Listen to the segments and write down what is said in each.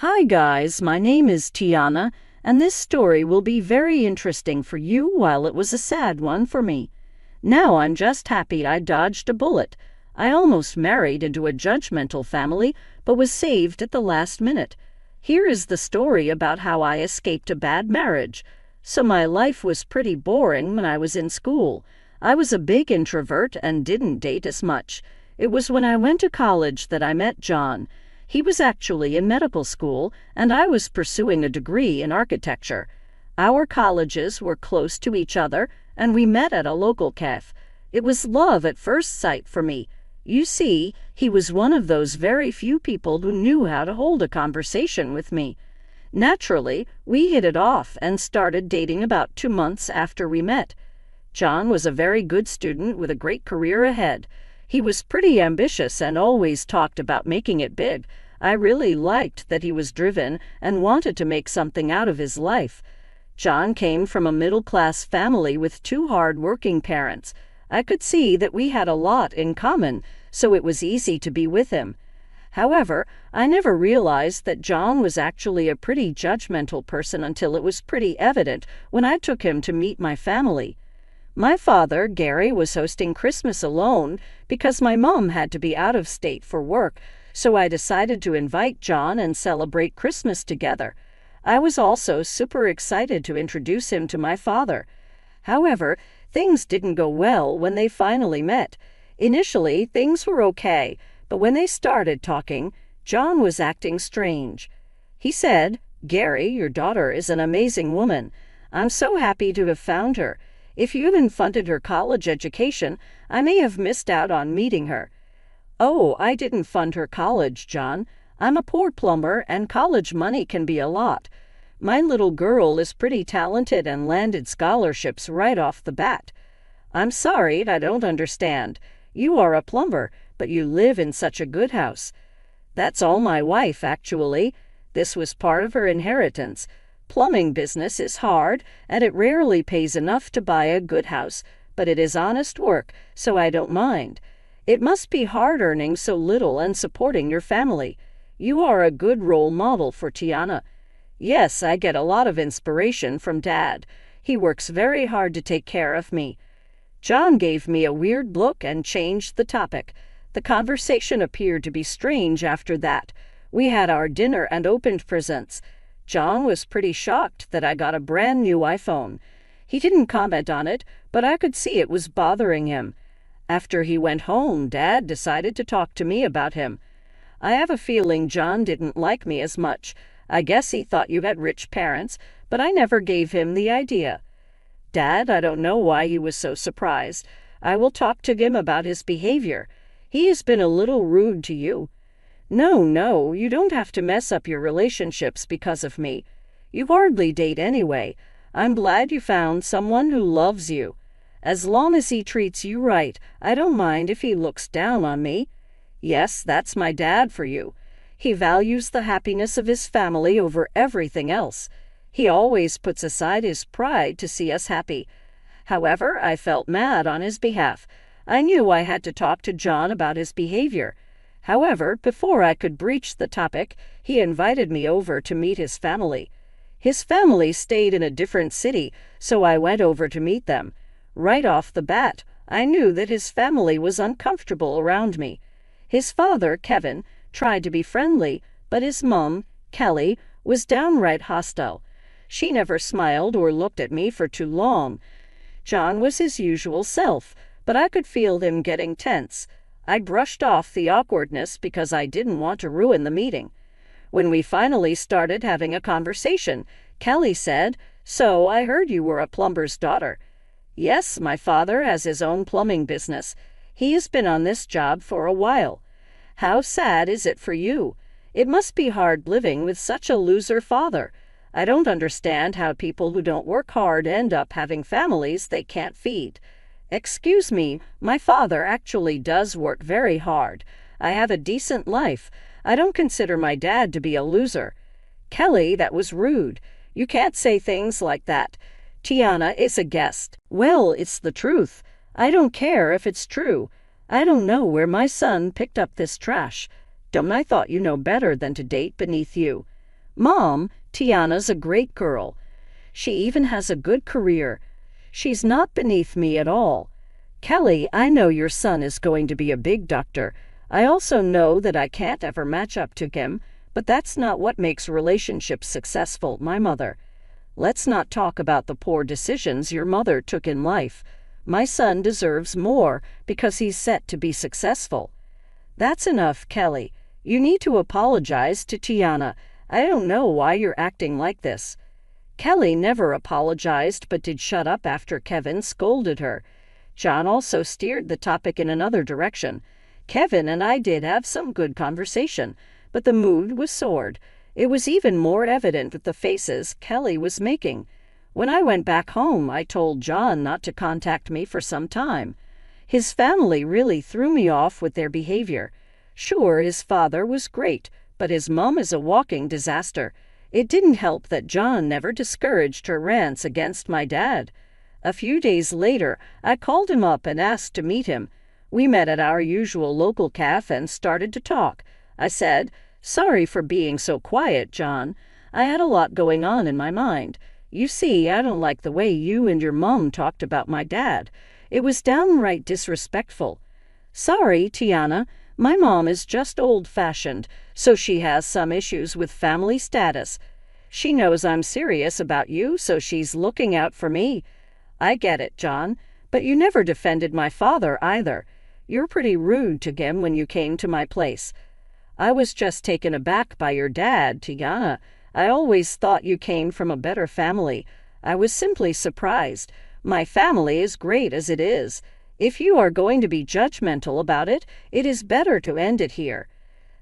Hi guys, my name is Tiana, and this story will be very interesting for you while it was a sad one for me. Now I'm just happy I dodged a bullet. I almost married into a judgmental family, but was saved at the last minute. Here is the story about how I escaped a bad marriage. So my life was pretty boring when I was in school. I was a big introvert and didn't date as much. It was when I went to college that I met John. He was actually in medical school, and I was pursuing a degree in architecture. Our colleges were close to each other, and we met at a local cafe. It was love at first sight for me. You see, he was one of those very few people who knew how to hold a conversation with me. Naturally, we hit it off and started dating about 2 months after we met. John was a very good student with a great career ahead. He was pretty ambitious and always talked about making it big. I really liked that he was driven and wanted to make something out of his life. John came from a middle-class family with 2 hard-working parents. I could see that we had a lot in common, so it was easy to be with him. However, I never realized that John was actually a pretty judgmental person until it was pretty evident when I took him to meet my family. My father, Gary, was hosting Christmas alone because my mom had to be out of state for work, so I decided to invite John and celebrate Christmas together. I was also super excited to introduce him to my father. However, things didn't go well when they finally met. Initially, things were okay, but when they started talking, John was acting strange. He said, "Gary, your daughter is an amazing woman. I'm so happy to have found her. If you hadn't funded her college education, I may have missed out on meeting her." "Oh, I didn't fund her college, John. I'm a poor plumber, and college money can be a lot. My little girl is pretty talented and landed scholarships right off the bat." "I'm sorry, I don't understand. You are a plumber, but you live in such a good house." "That's all my wife, actually. This was part of her inheritance. Plumbing business is hard, and it rarely pays enough to buy a good house, but it is honest work, so I don't mind. It must be hard earning so little and supporting your family. You are a good role model for Tiana." "Yes, I get a lot of inspiration from Dad. He works very hard to take care of me." John gave me a weird look and changed the topic. The conversation appeared to be strange after that. We had our dinner and opened presents. John was pretty shocked that I got a brand new iPhone. He didn't comment on it, but I could see it was bothering him. After he went home, Dad decided to talk to me about him. I have a feeling John didn't like me as much. I guess he thought you had rich parents, but I never gave him the idea. Dad, I don't know why he was so surprised. I will talk to him about his behavior. He has been a little rude to you. No, you don't have to mess up your relationships because of me. You hardly date anyway. I'm glad you found someone who loves you. As long as he treats you right, I don't mind if he looks down on me. Yes, that's my dad for you. He values the happiness of his family over everything else. He always puts aside his pride to see us happy. However, I felt mad on his behalf. I knew I had to talk to John about his behavior. However, before I could breach the topic, he invited me over to meet his family. His family stayed in a different city, so I went over to meet them. Right off the bat, I knew that his family was uncomfortable around me. His father, Kevin, tried to be friendly, but his mom, Kelly, was downright hostile. She never smiled or looked at me for too long. John was his usual self, but I could feel him getting tense. I brushed off the awkwardness because I didn't want to ruin the meeting. When we finally started having a conversation, Kelly said, "So I heard you were a plumber's daughter." "Yes, my father has his own plumbing business. He has been on this job for a while." "How sad is it for you? It must be hard living with such a loser father. I don't understand how people who don't work hard end up having families they can't feed." "Excuse me, my father actually does work very hard. I have a decent life. I don't consider my dad to be a loser." "Kelly, that was rude. You can't say things like that. Tiana is a guest." "Well, it's the truth. I don't care if it's true. I don't know where my son picked up this trash. Don't I thought you know better than to date beneath you." "Mom, Tiana's a great girl. She even has a good career. She's not beneath me at all. Kelly, I know your son is going to be a big doctor. I also know that I can't ever match up to him, but that's not what makes relationships successful, my mother. Let's not talk about the poor decisions your mother took in life. My son deserves more because he's set to be successful." "That's enough, Kelly. You need to apologize to Tiana. I don't know why you're acting like this." Kelly never apologized but did shut up after Kevin scolded her. John also steered the topic in another direction. Kevin and I did have some good conversation, but the mood was soured. It was even more evident with the faces Kelly was making. When I went back home, I told John not to contact me for some time. His family really threw me off with their behavior. Sure, his father was great, but his mom is a walking disaster. It didn't help that John never discouraged her rants against my dad. A few days later, I called him up and asked to meet him. We met at our usual local cafe and started to talk. I said, "Sorry for being so quiet, John. I had a lot going on in my mind. You see, I don't like the way you and your mom talked about my dad. It was downright disrespectful." "Sorry, Tiana. My mom is just old-fashioned, so she has some issues with family status. She knows I'm serious about you, so she's looking out for me." "I get it, John, but you never defended my father either. You're pretty rude to him when you came to my place." "I was just taken aback by your dad, Tiana. I always thought you came from a better family. I was simply surprised. My family is great as it is. If you are going to be judgmental about it, it is better to end it here."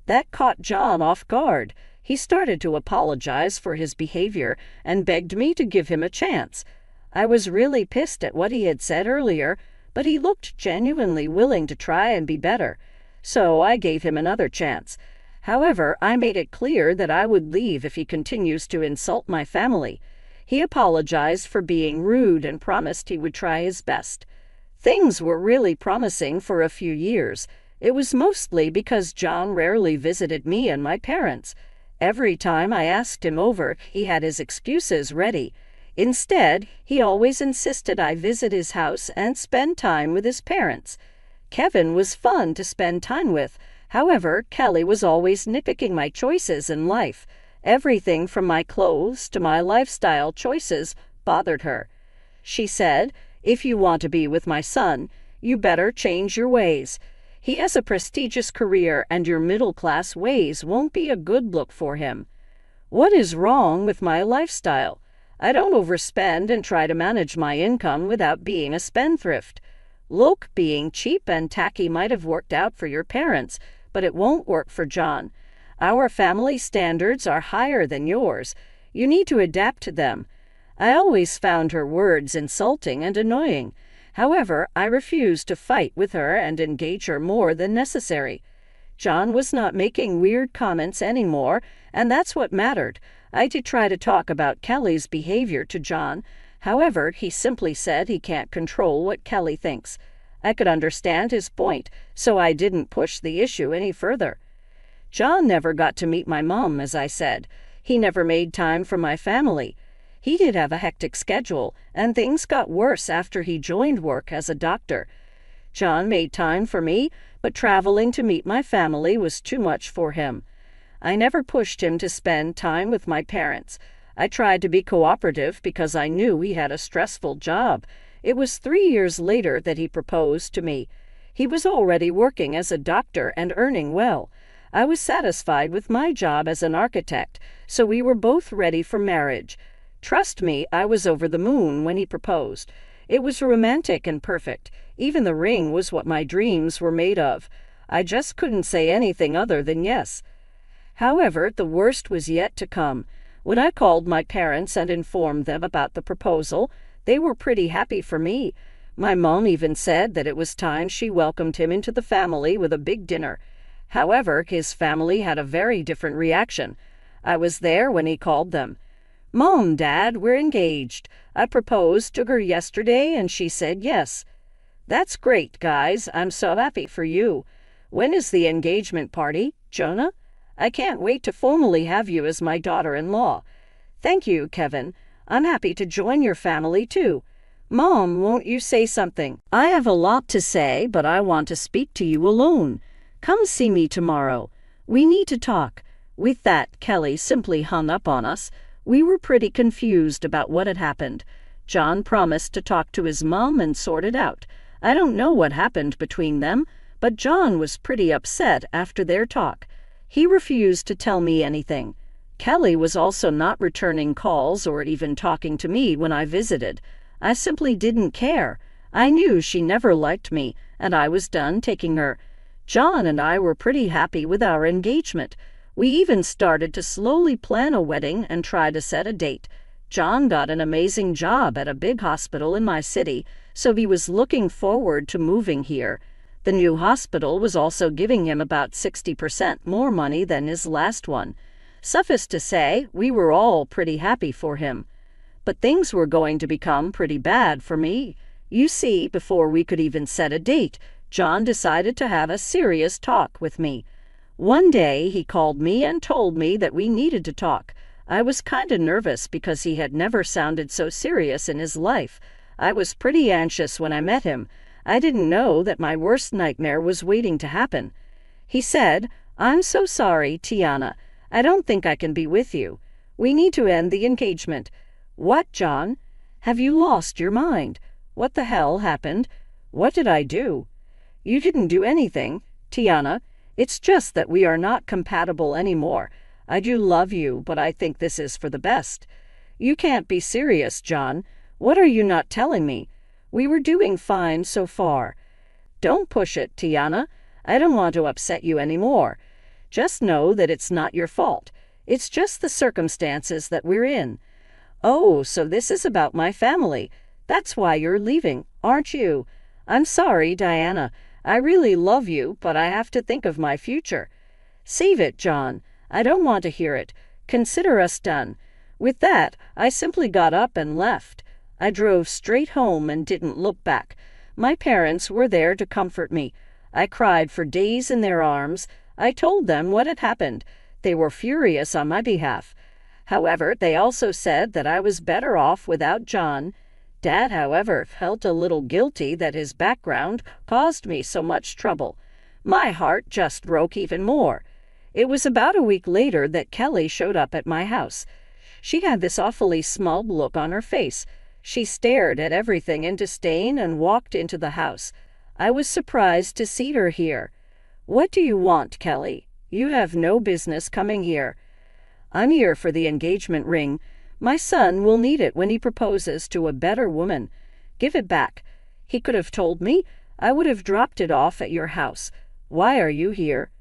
That caught John off guard. He started to apologize for his behavior and begged me to give him a chance. I was really pissed at what he had said earlier, but he looked genuinely willing to try and be better. So I gave him another chance. However, I made it clear that I would leave if he continues to insult my family. He apologized for being rude and promised he would try his best. Things were really promising for a few years. It was mostly because John rarely visited me and my parents. Every time I asked him over, he had his excuses ready. Instead, he always insisted I visit his house and spend time with his parents. Kevin was fun to spend time with. However, Kelly was always nitpicking my choices in life. Everything from my clothes to my lifestyle choices bothered her. She said, "If you want to be with my son, you better change your ways. He has a prestigious career and your middle-class ways won't be a good look for him." What is wrong with my lifestyle? I don't overspend and try to manage my income without being a spendthrift. Look, being cheap and tacky might have worked out for your parents, but it won't work for John. Our family standards are higher than yours. You need to adapt to them. I always found her words insulting and annoying. However, I refused to fight with her and engage her more than necessary. John was not making weird comments anymore, and that's what mattered. I did try to talk about Kelly's behavior to John. However, he simply said he can't control what Kelly thinks. I could understand his point, so I didn't push the issue any further. John never got to meet my mom, as I said. He never made time for my family. He did have a hectic schedule, and things got worse after he joined work as a doctor. John made time for me, but traveling to meet my family was too much for him. I never pushed him to spend time with my parents. I tried to be cooperative because I knew he had a stressful job. It was 3 years later that he proposed to me. He was already working as a doctor and earning well. I was satisfied with my job as an architect, so we were both ready for marriage. Trust me, I was over the moon when he proposed. It was romantic and perfect. Even the ring was what my dreams were made of. I just couldn't say anything other than yes. However, the worst was yet to come. When I called my parents and informed them about the proposal, they were pretty happy for me. My mom even said that it was time she welcomed him into the family with a big dinner. However, his family had a very different reaction. I was there when he called them. "Mom, Dad, we're engaged. I proposed to her yesterday and she said yes." "That's great, guys. I'm so happy for you. When is the engagement party, Jonah?" I can't wait to formally have you as my daughter-in-law. Thank you, Kevin. I'm happy to join your family, too. Mom, won't you say something? I have a lot to say, but I want to speak to you alone. Come see me tomorrow. We need to talk. With that, Kelly simply hung up on us. We were pretty confused about what had happened. John promised to talk to his mom and sort it out. I don't know what happened between them, but John was pretty upset after their talk. He refused to tell me anything. Kelly was also not returning calls or even talking to me when I visited. I simply didn't care. I knew she never liked me, and I was done taking her. John and I were pretty happy with our engagement. We even started to slowly plan a wedding and try to set a date. John got an amazing job at a big hospital in my city, so he was looking forward to moving here. The new hospital was also giving him about 60% more money than his last one. Suffice to say, we were all pretty happy for him. But things were going to become pretty bad for me. You see, before we could even set a date, John decided to have a serious talk with me. One day, he called me and told me that we needed to talk. I was kind of nervous because he had never sounded so serious in his life. I was pretty anxious when I met him. I didn't know that my worst nightmare was waiting to happen. He said, "I'm so sorry, Tiana. I don't think I can be with you. We need to end the engagement." "What, John? Have you lost your mind? What the hell happened? What did I do?" "You didn't do anything, Tiana. It's just that we are not compatible anymore. I do love you, but I think this is for the best." "You can't be serious, John. What are you not telling me? We were doing fine so far." "Don't push it, Tiana. I don't want to upset you anymore. Just know that it's not your fault. It's just the circumstances that we're in." "Oh, so this is about my family. That's why you're leaving, aren't you? I'm sorry, Diana. I really love you, but I have to think of my future." "Save it, John. I don't want to hear it. Consider us done." With that, I simply got up and left. I drove straight home and didn't look back. My parents were there to comfort me. I cried for days in their arms. I told them what had happened. They were furious on my behalf. However, they also said that I was better off without John. Dad, however, felt a little guilty that his background caused me so much trouble. My heart just broke even more. It was about a week later that Kelly showed up at my house. She had this awfully smug look on her face. She stared at everything in disdain and walked into the house. I was surprised to see her here. "What do you want, Kelly? You have no business coming here." "I'm here for the engagement ring. My son will need it when he proposes to a better woman. Give it back." "He could have told me. I would have dropped it off at your house. Why are you here?"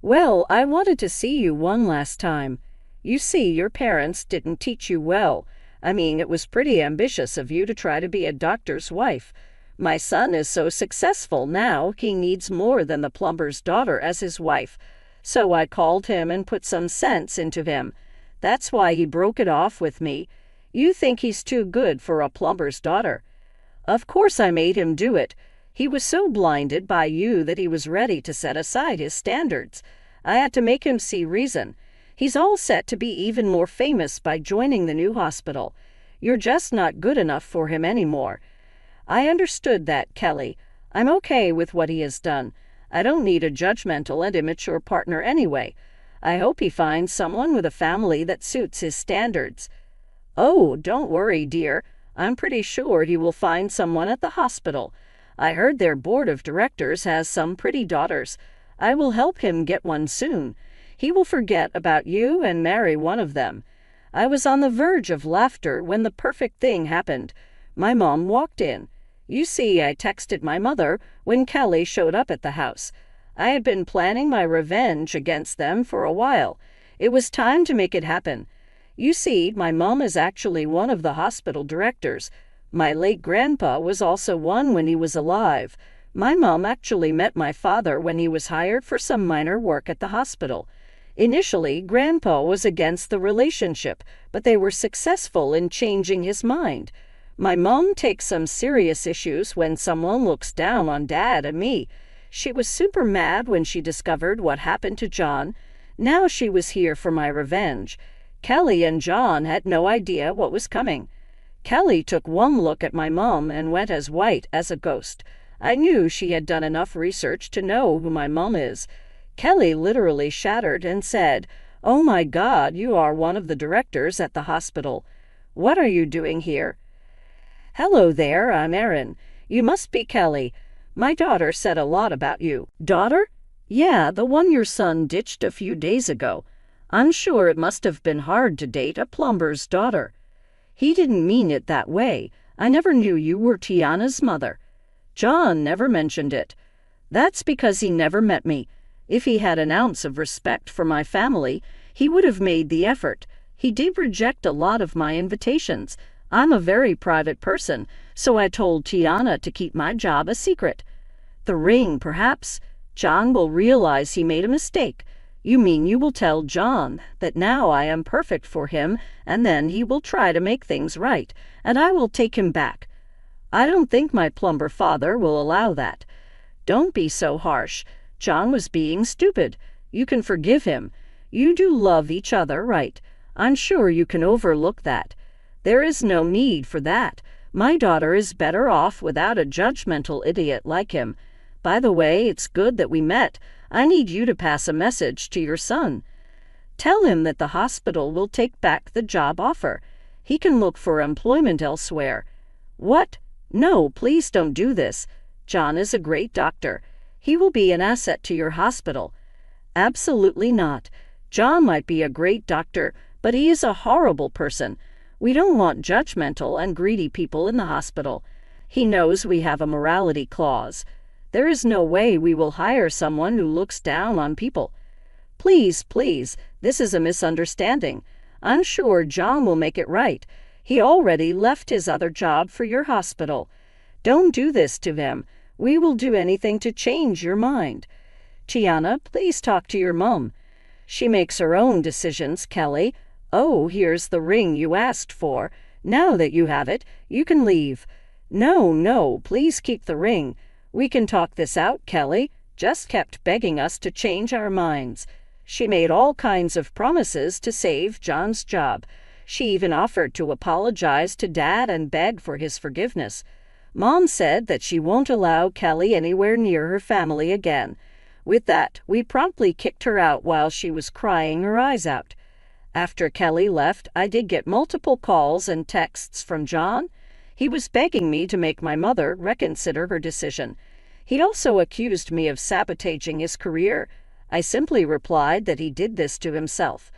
"Well, I wanted to see you one last time. You see, your parents didn't teach you well. I mean, it was pretty ambitious of you to try to be a doctor's wife. My son is so successful now, he needs more than the plumber's daughter as his wife. So I called him and put some sense into him. That's why he broke it off with me. You think he's too good for a plumber's daughter." "Of course I made him do it. He was so blinded by you that he was ready to set aside his standards. I had to make him see reason. He's all set to be even more famous by joining the new hospital. You're just not good enough for him anymore." "I understood that, Kelly. I'm okay with what he has done. I don't need a judgmental and immature partner anyway. I hope he finds someone with a family that suits his standards." "Oh, don't worry, dear. I'm pretty sure he will find someone at the hospital. I heard their board of directors has some pretty daughters. I will help him get one soon. He will forget about you and marry one of them." I was on the verge of laughter when the perfect thing happened. My mom walked in. You see, I texted my mother when Kelly showed up at the house. I had been planning my revenge against them for a while. It was time to make it happen. You see, my mom is actually one of the hospital directors. My late grandpa was also one when he was alive. My mom actually met my father when he was hired for some minor work at the hospital. Initially, Grandpa was against the relationship, but they were successful in changing his mind. My mom takes some serious issues when someone looks down on Dad and me. She was super mad when she discovered what happened to John. Now she was here for my revenge. Kelly and John had no idea what was coming. Kelly took one look at my mom and went as white as a ghost. I knew she had done enough research to know who my mom is. Kelly literally shattered and said, "Oh my God, you are one of the directors at the hospital. What are you doing here?" "Hello there, I'm Erin. You must be Kelly. My daughter said a lot about you." "Daughter?" "Yeah, the one your son ditched a few days ago. I'm sure it must have been hard to date a plumber's daughter." "He didn't mean it that way. I never knew you were Tiana's mother." "John never mentioned it." "That's because he never met me. If he had an ounce of respect for my family, he would have made the effort. He did reject a lot of my invitations. I'm a very private person, so I told Tiana to keep my job a secret." "The ring, perhaps? John will realize he made a mistake." "You mean you will tell John that now I am perfect for him, and then he will try to make things right, and I will take him back?" "I don't think my plumber father will allow that." "Don't be so harsh. John was being stupid. You can forgive him. You do love each other, right? I'm sure you can overlook that." "There is no need for that. My daughter is better off without a judgmental idiot like him. By the way, it's good that we met. I need you to pass a message to your son. Tell him that the hospital will take back the job offer. He can look for employment elsewhere." "What? No, please don't do this. John is a great doctor. He will be an asset to your hospital." "Absolutely not. John might be a great doctor, but he is a horrible person. We don't want judgmental and greedy people in the hospital. He knows we have a morality clause. There is no way we will hire someone who looks down on people." "Please, please, this is a misunderstanding. I'm sure John will make it right. He already left his other job for your hospital. Don't do this to him. We will do anything to change your mind." "Tiana, please talk to your mom." "She makes her own decisions, Kelly. Oh, here's the ring you asked for. Now that you have it, you can leave." "No, no, please keep the ring. We can talk this out, Kelly. Just kept begging us to change our minds. She made all kinds of promises to save John's job. She even offered to apologize to Dad and beg for his forgiveness. Mom said that she won't allow Kelly anywhere near her family again. With that, we promptly kicked her out while she was crying her eyes out. After Kelly left, I did get multiple calls and texts from John. He was begging me to make my mother reconsider her decision. He also accused me of sabotaging his career. I simply replied that he did this to himself.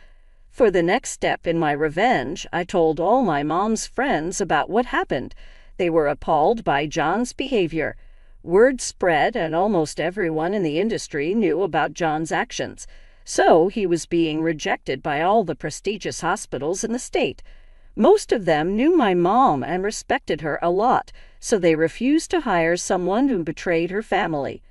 For the next step in my revenge, I told all my mom's friends about what happened. They were appalled by John's behavior. Word spread, and almost everyone in the industry knew about John's actions. So he was being rejected by all the prestigious hospitals in the state. Most of them knew my mom and respected her a lot, so they refused to hire someone who betrayed her family.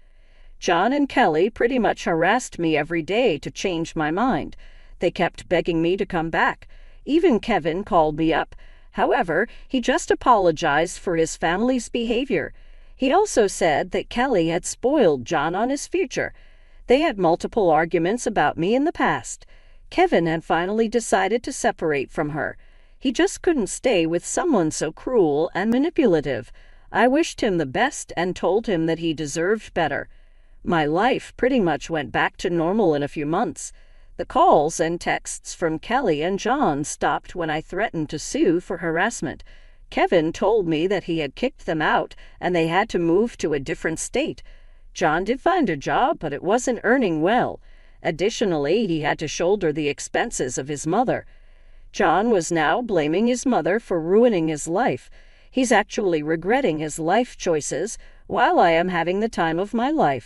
John and Kelly pretty much harassed me every day to change my mind. They kept begging me to come back. Even Kevin called me up. However, he just apologized for his family's behavior. He also said that Kelly had spoiled John on his future. They had multiple arguments about me in the past. Kevin had finally decided to separate from her. He just couldn't stay with someone so cruel and manipulative. I wished him the best and told him that he deserved better. My life pretty much went back to normal in a few months. The calls and texts from Kelly and John stopped when I threatened to sue for harassment. Kevin told me that he had kicked them out and they had to move to a different state. John did find a job, but it wasn't earning well. Additionally, he had to shoulder the expenses of his mother. John was now blaming his mother for ruining his life. He's actually regretting his life choices, while I am having the time of my life.